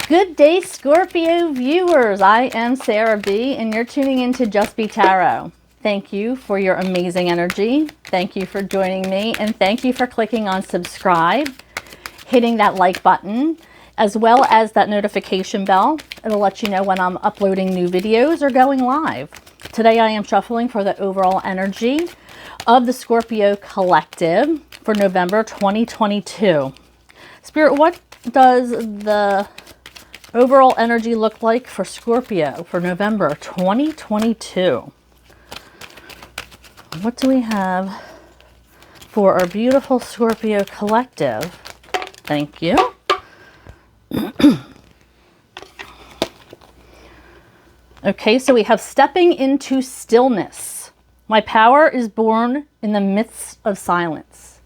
Good day, Scorpio viewers. I am Sarah B, and you're tuning into Just B.E.E Tarot. Thank you for your amazing energy. Thank you for joining me, and thank you for clicking on subscribe, hitting that like button, as well as that notification bell. It'll let you know when I'm uploading new videos or going live. Today I am shuffling for the overall energy of the Scorpio collective for November 2022. Spirit, what does the overall energy look like for Scorpio for November 2022? What do we have for our beautiful Scorpio collective? Thank you. Okay, so we have stepping into stillness. My power is born in the midst of silence.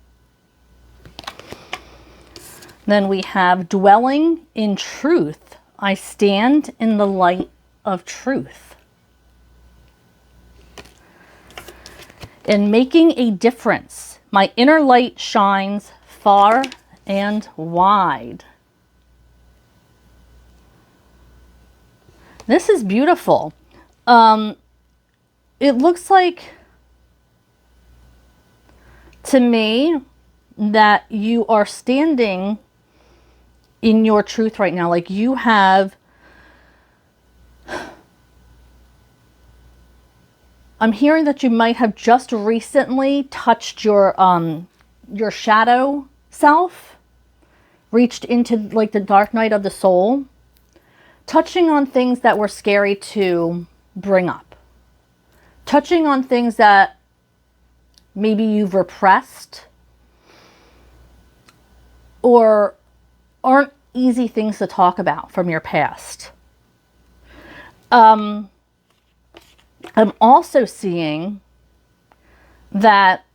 Then we have dwelling in truth. I stand in the light of truth. In making a difference, my inner light shines far and wide. This is beautiful. It looks like to me that you are standing in your truth right now. Like you have, I'm hearing that you might have just recently touched your shadow self, reached into like the dark night of the soul, touching on things that were scary to bring up, touching on things that maybe you've repressed or aren't easy things to talk about from your past. I'm also seeing that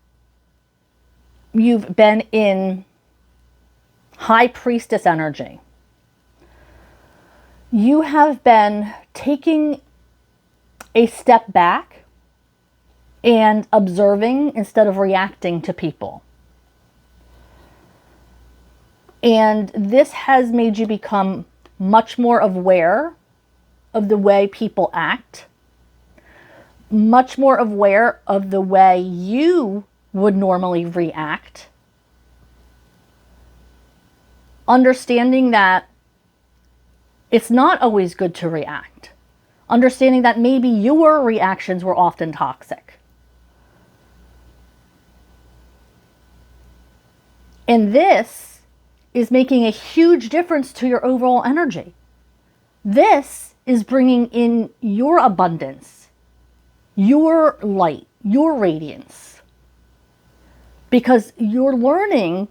you've been in high priestess energy. You have been taking a step back and observing instead of reacting to people. And this has made you become much more aware of the way people act, much more aware of the way you would normally react, understanding that it's not always good to react, understanding that maybe your reactions were often toxic. And this is making a huge difference to your overall energy. This is bringing in your abundance, your light, your radiance, because you're learning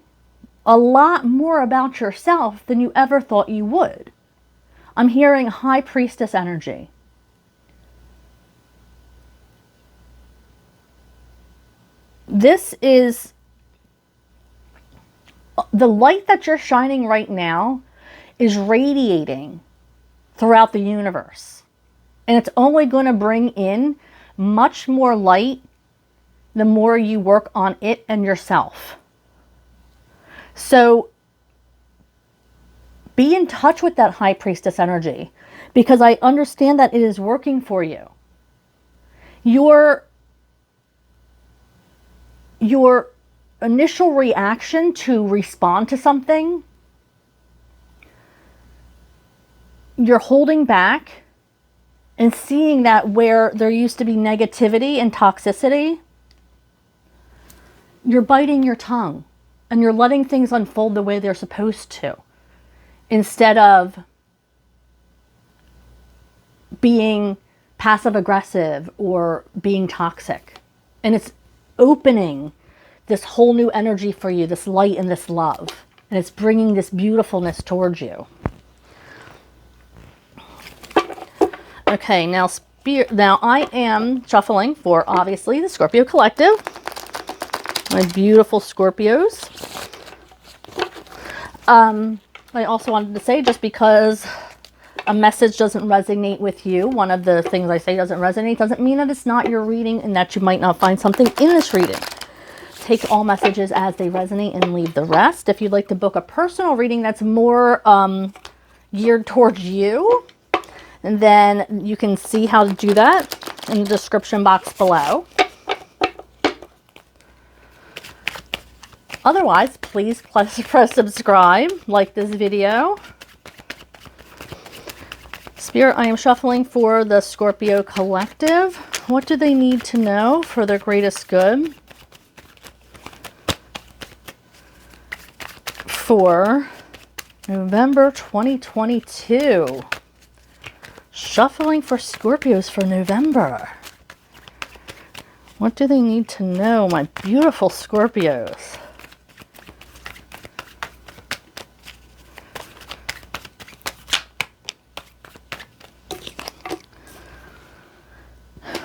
a lot more about yourself than you ever thought you would. I'm hearing high priestess energy. This is the light that you're shining right now is radiating throughout the universe. And it's only going to bring in much more light the more you work on it and yourself. So be in touch with that high priestess energy, because I understand that it is working for you. Your initial reaction to respond to something, you're holding back and seeing that where there used to be negativity and toxicity, you're biting your tongue and you're letting things unfold the way they're supposed to, instead of being passive aggressive or being toxic. And it's opening this whole new energy for you, this light and this love. And it's bringing this beautifulness towards you. Okay, now I am shuffling for, obviously, the Scorpio collective. My beautiful Scorpios. I also wanted to say, just because a message doesn't resonate with you, one of the things I say doesn't resonate, doesn't mean that it's not your reading and that you might not find something in this reading. Take all messages as they resonate and leave the rest. If you'd like to book a personal reading that's more geared towards you. And then you can see how to do that in the description box below. Otherwise, please press subscribe, like this video. Spirit, I am shuffling for the Scorpio collective. What do they need to know for their greatest good? For November 2022. Shuffling for Scorpios for November. What do they need to know, my beautiful Scorpios?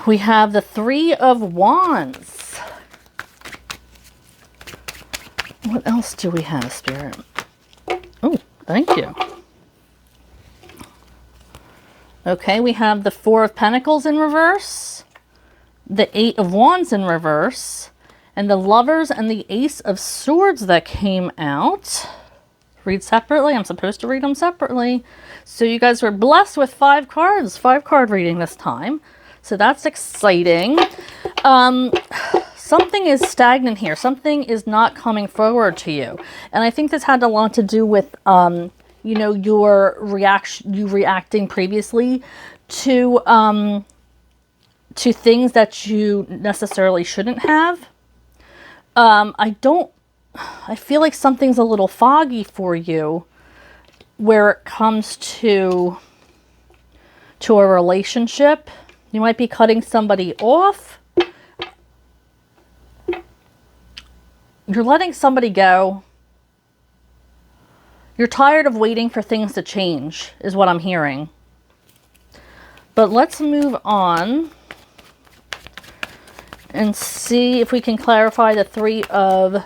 We have the Three of Wands. What else do we have, Spirit? Oh, thank you. Okay, we have the Four of Pentacles in reverse, the Eight of Wands in reverse, and the Lovers and the Ace of Swords that came out. Read separately. I'm supposed to read them separately. So you guys were blessed with 5 cards, 5-card reading this time. So that's exciting. Something is stagnant here. Something is not coming forward to you. And I think this had a lot to do with, you know, your reacting previously to things that you necessarily shouldn't have. I feel like something's a little foggy for you where it comes to a relationship. You might be cutting somebody off. You're letting somebody go. You're tired of waiting for things to change, is what I'm hearing. But let's move on and see if we can clarify the Three of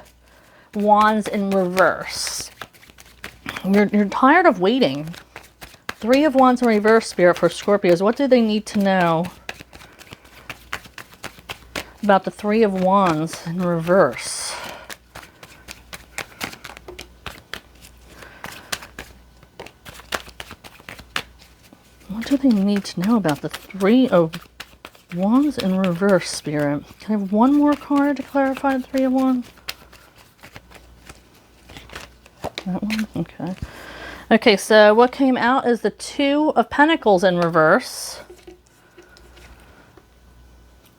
Wands in reverse. You're tired of waiting. Three of Wands in reverse, Spirit, for Scorpios. What do they need to know about the Three of Wands in reverse? What do they need to know about the Three of Wands in reverse, Spirit? Can I have one more card to clarify the Three of Wands? That one? Okay. Okay, so what came out is the Two of Pentacles in reverse.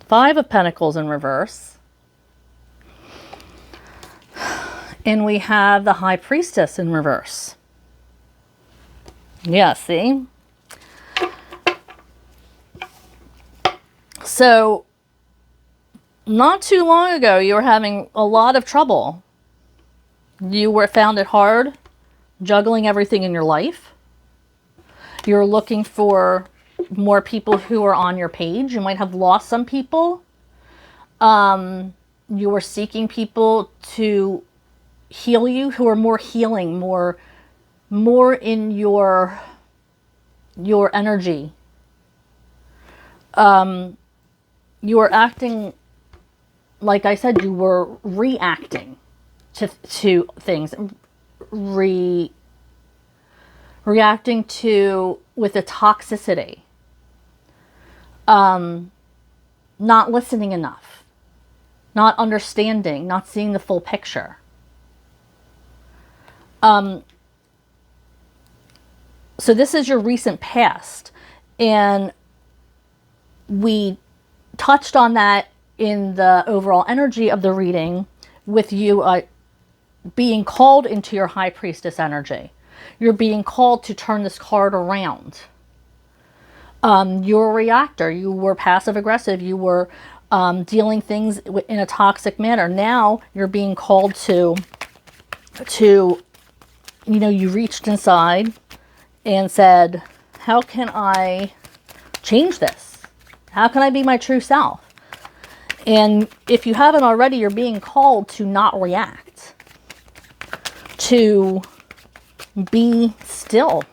Five of Pentacles in reverse. And we have the High Priestess in reverse. Yeah, see? So, not too long ago, you were having a lot of trouble. You found it hard juggling everything in your life. You're looking for more people who are on your page. You might have lost some people. You were seeking people to heal you who are more healing, more in your energy. You were acting, like I said, you were reacting to things. Reacting to with a toxicity, not listening enough, not understanding, not seeing the full picture. So this is your recent past, and we touched on that in the overall energy of the reading with you being called into your High Priestess energy. You're being called to turn this card around. You're a reactor. You were passive aggressive. You were dealing things in a toxic manner. Now you're being called to, you know, you reached inside and said, how can I change this? How can I be my true self? And if you haven't already, you're being called to not react, to be still.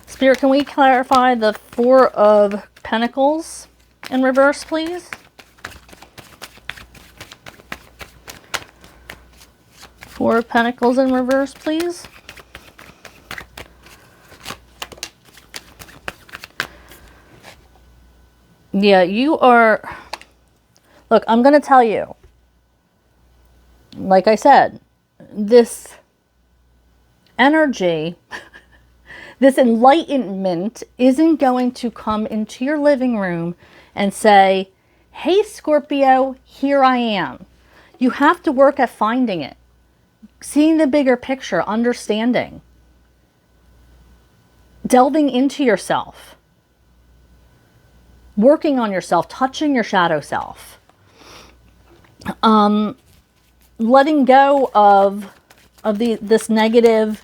Spirit, can we clarify the Four of Pentacles in reverse, please? Four of Pentacles in reverse, please. Yeah, you are... Look, I'm going to tell you. Like I said, this energy, this enlightenment isn't going to come into your living room and say, hey, Scorpio, here I am. You have to work at finding it, seeing the bigger picture, understanding, delving into yourself, working on yourself, touching your shadow self, letting go of this negative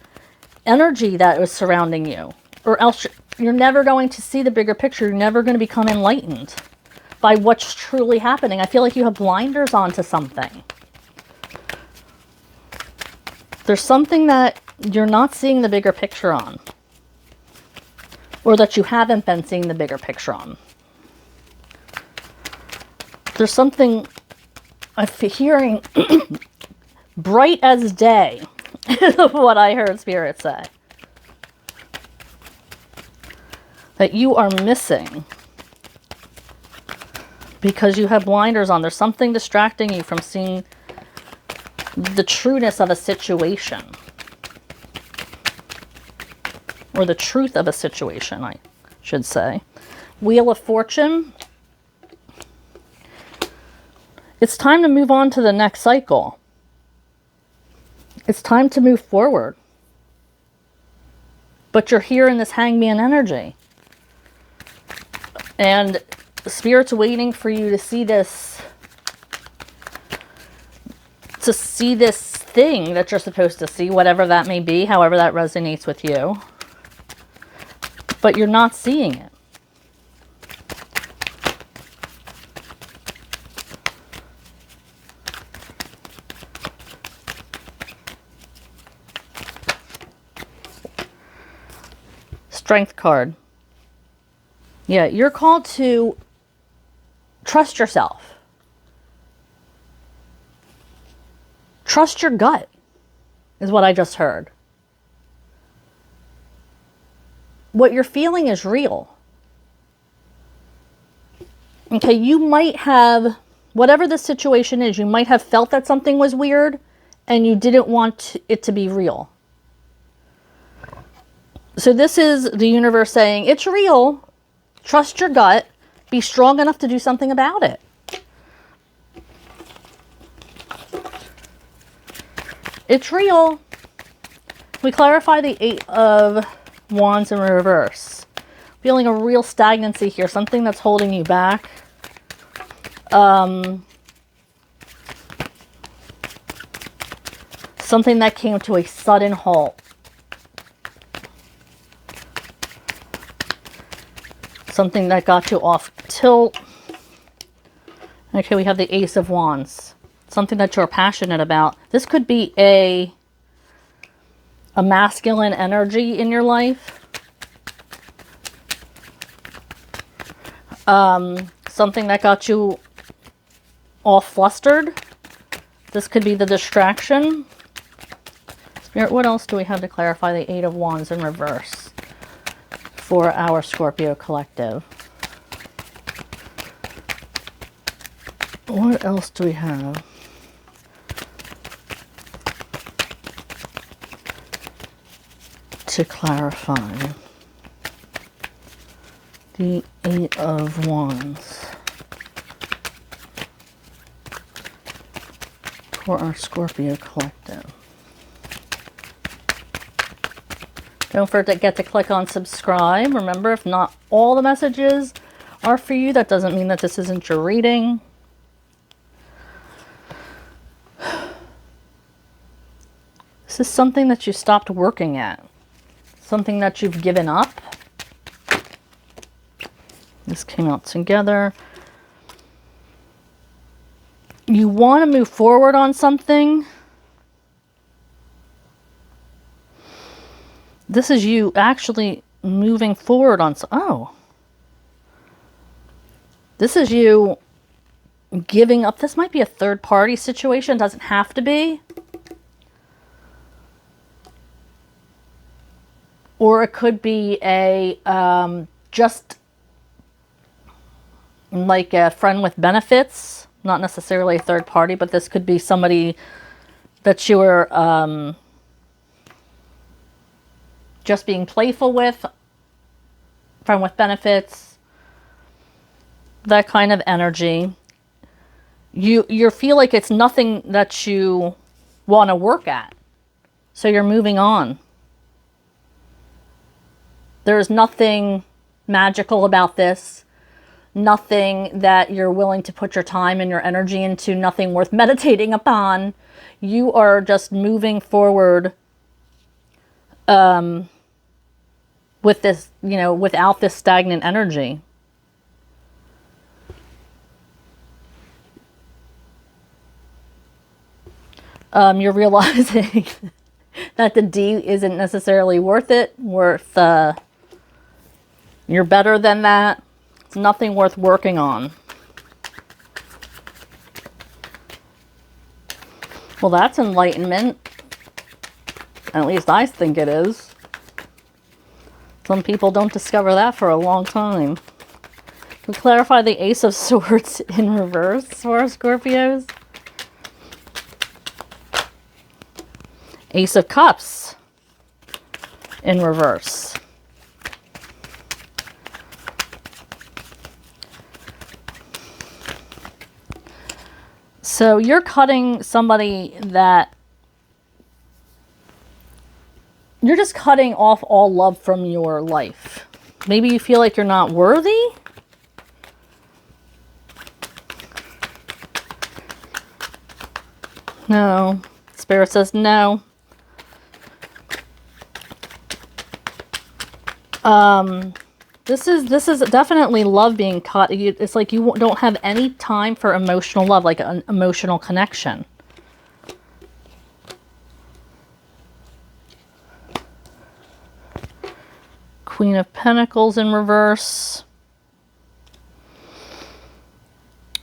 energy that was surrounding you, or else you're never going to see the bigger picture. You're never going to become enlightened by what's truly happening. I feel like you have blinders onto something. There's something that you're not seeing the bigger picture on, or that you haven't been seeing the bigger picture on. There's something I'm hearing bright as day, what I heard Spirit say, that you are missing because you have blinders on. There's something distracting you from seeing the trueness of a situation, or the truth of a situation, I should say. Wheel of Fortune. It's time to move on to the next cycle. It's time to move forward. But you're here in this hangman energy. And Spirit's waiting for you to see this, thing that you're supposed to see, whatever that may be, however that resonates with you. But you're not seeing it. Strength card. Yeah, you're called to trust yourself. Trust your gut, is what I just heard. What you're feeling is real. Okay, you might have, whatever the situation is, you might have felt that something was weird and you didn't want it to be real. So this is the universe saying, it's real. Trust your gut. Be strong enough to do something about it. It's real. We clarify the 8 of Wands in reverse. Feeling a real stagnancy here. Something that's holding you back. Something that came to a sudden halt. Something that got you off tilt. Okay, we have the Ace of Wands. Something that you're passionate about. This could be a masculine energy in your life. Something that got you all flustered. This could be the distraction. Spirit, what else do we have to clarify the 8 of Wands in reverse for our Scorpio collective? What else do we have? To clarify the 8 of Wands for our Scorpio collective. Don't forget to click on subscribe. Remember, if not all the messages are for you, that doesn't mean that this isn't your reading. This is something that you stopped working at. Something that you've given up. This came out together. You want to move forward on something. This is you actually moving forward on... Oh. This is you giving up. This might be a third-party situation. Doesn't have to be. Or it could be a just like a friend with benefits, not necessarily a third party, but this could be somebody that you were just being playful with, friend with benefits, that kind of energy. You feel like it's nothing that you want to work at, so you're moving on. There's nothing magical about this, nothing that you're willing to put your time and your energy into, nothing worth meditating upon. You are just moving forward with this, you know, without this stagnant energy. You're realizing that the D isn't necessarily worth it, you're better than that. It's nothing worth working on. Well, that's enlightenment. At least I think it is. Some people don't discover that for a long time. Can we clarify the Ace of Swords in reverse for Scorpios? Ace of Cups in reverse. So you're cutting somebody that... You're just cutting off all love from your life. Maybe you feel like you're not worthy. No. Spirit says no. This is definitely love being cut. It's like you don't have any time for emotional love, like an emotional connection. Queen of Pentacles in reverse.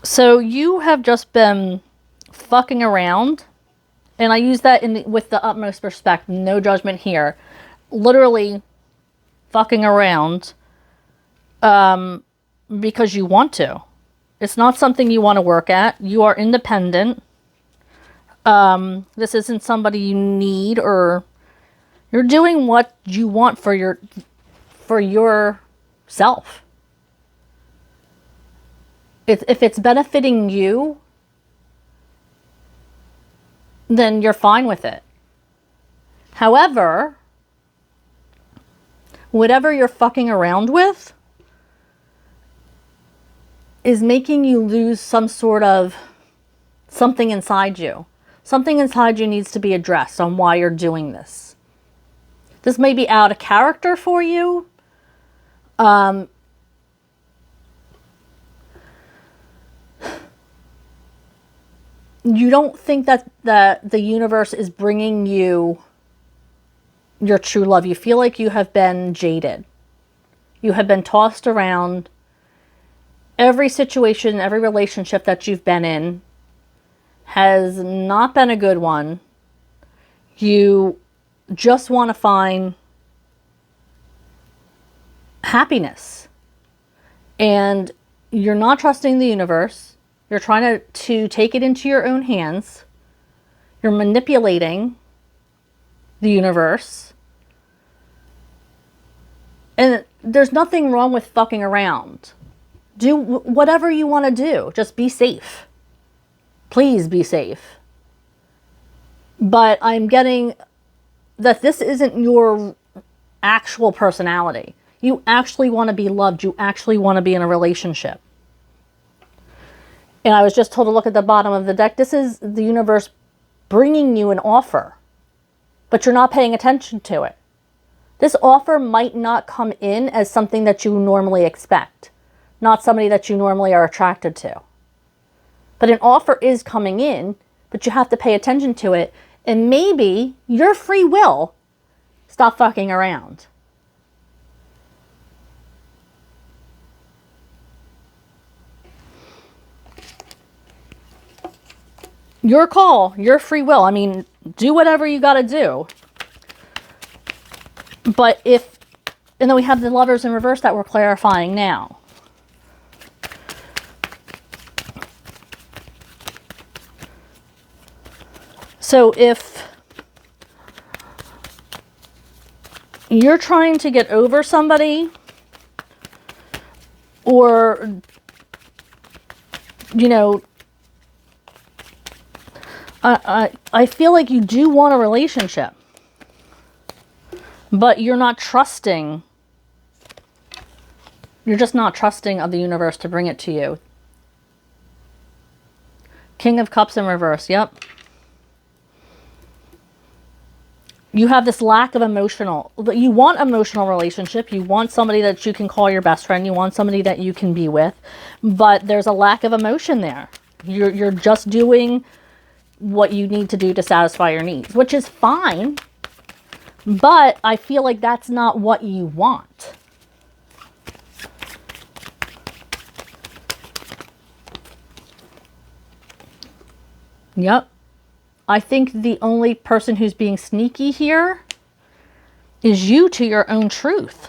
So you have just been fucking around, and I use that with the utmost respect, no judgment here. Literally fucking around because you want to. It's not something you want to work at. You are independent. This isn't somebody you need, or you're doing what you want for yourself. If it's benefiting you, then you're fine with it. However, whatever you're fucking around with is making you lose some sort of something inside you. Something inside you needs to be addressed on why you're doing this. This may be out of character for you. You don't think that the universe is bringing you your true love. You feel like you have been jaded. You have been tossed around. Every situation, every relationship that you've been in has not been a good one. You just want to find happiness. And you're not trusting the universe. You're trying to take it into your own hands. You're manipulating the universe. And there's nothing wrong with fucking around. Do whatever you want to do. Just be safe. Please be safe. But I'm getting that this isn't your actual personality. You actually want to be loved. You actually want to be in a relationship. And I was just told to look at the bottom of the deck. This is the universe bringing you an offer, but you're not paying attention to it. This offer might not come in as something that you normally expect, not somebody that you normally are attracted to. But an offer is coming in, but you have to pay attention to it. And maybe your free will, stop fucking around. Your call, your free will. I mean, do whatever you got to do. But and then we have the Lovers in reverse that we're clarifying now. So if you're trying to get over somebody, or, you know, I feel like you do want a relationship, but you're not trusting. You're just not trusting of the universe to bring it to you. King of Cups in reverse. Yep. You have this lack of emotional. You want emotional relationship. You want somebody that you can call your best friend. You want somebody that you can be with. But there's a lack of emotion there. You're just doing what you need to do to satisfy your needs, which is fine. But I feel like that's not what you want. Yep. I think the only person who's being sneaky here is you to your own truth.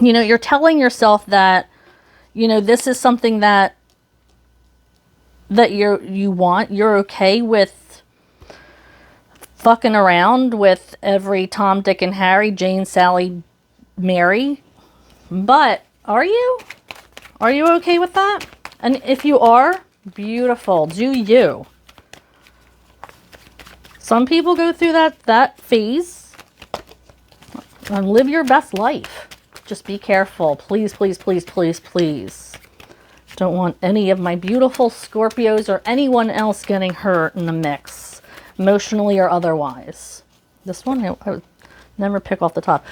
You know, you're telling yourself that, you know, this is something that you want. You're okay with fucking around with every Tom, Dick, and Harry, Jane, Sally, Mary. But are you? Are you okay with that? And if you are, beautiful. Do you? Some people go through that phase and live your best life. Just be careful. Please, please, please, please, please. Don't want any of my beautiful Scorpios or anyone else getting hurt in the mix, emotionally or otherwise. This one, I would never pick off the top.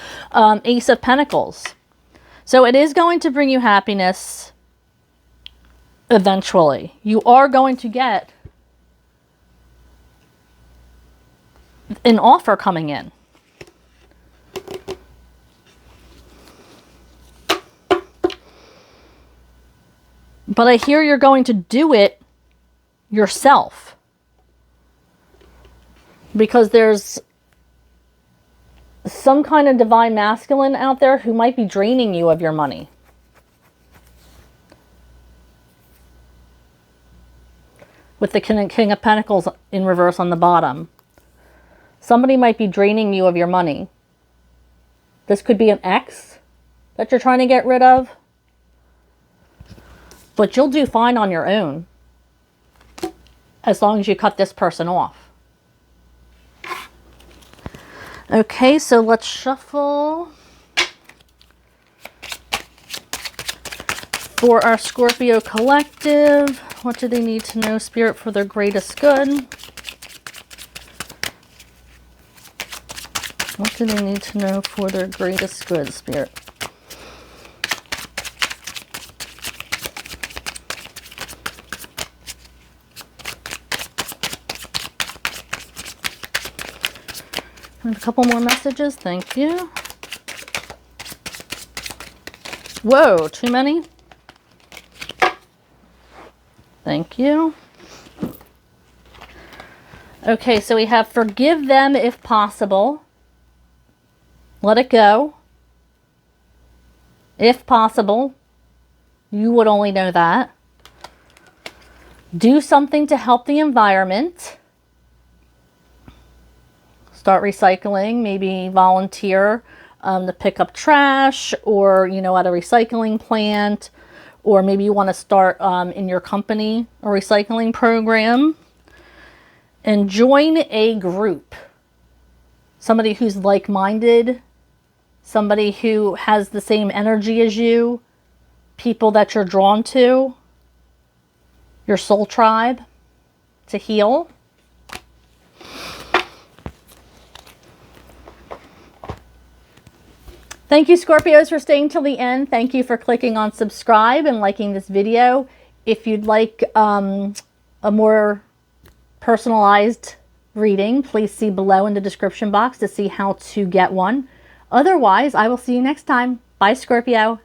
Ace of Pentacles. So it is going to bring you happiness eventually. You are going to get an offer coming in. But I hear you're going to do it yourself. Because there's some kind of divine masculine out there who might be draining you of your money. With the King of Pentacles in reverse on the bottom. Somebody might be draining you of your money. This could be an ex that you're trying to get rid of. But you'll do fine on your own. As long as you cut this person off. Okay, so let's shuffle. For our Scorpio collective, what do they need to know, Spirit, for their greatest good? What do they need to know for their greatest good, Spirit? And a couple more messages, thank you. Whoa, too many? Thank you. Okay, so we have forgive them if possible. Let it go. If possible. You would only know that. Do something to help the environment. Start recycling. Maybe volunteer to pick up trash, or, you know, at a recycling plant. Or maybe you want to start in your company a recycling program. And join a group. Somebody who's like-minded. Somebody who has the same energy as you. People that you're drawn to. Your soul tribe. To heal. Thank you, Scorpios, for staying till the end. Thank you for clicking on subscribe and liking this video. If you'd like a more personalized reading, please see below in the description box to see how to get one. Otherwise, I will see you next time. Bye, Scorpio.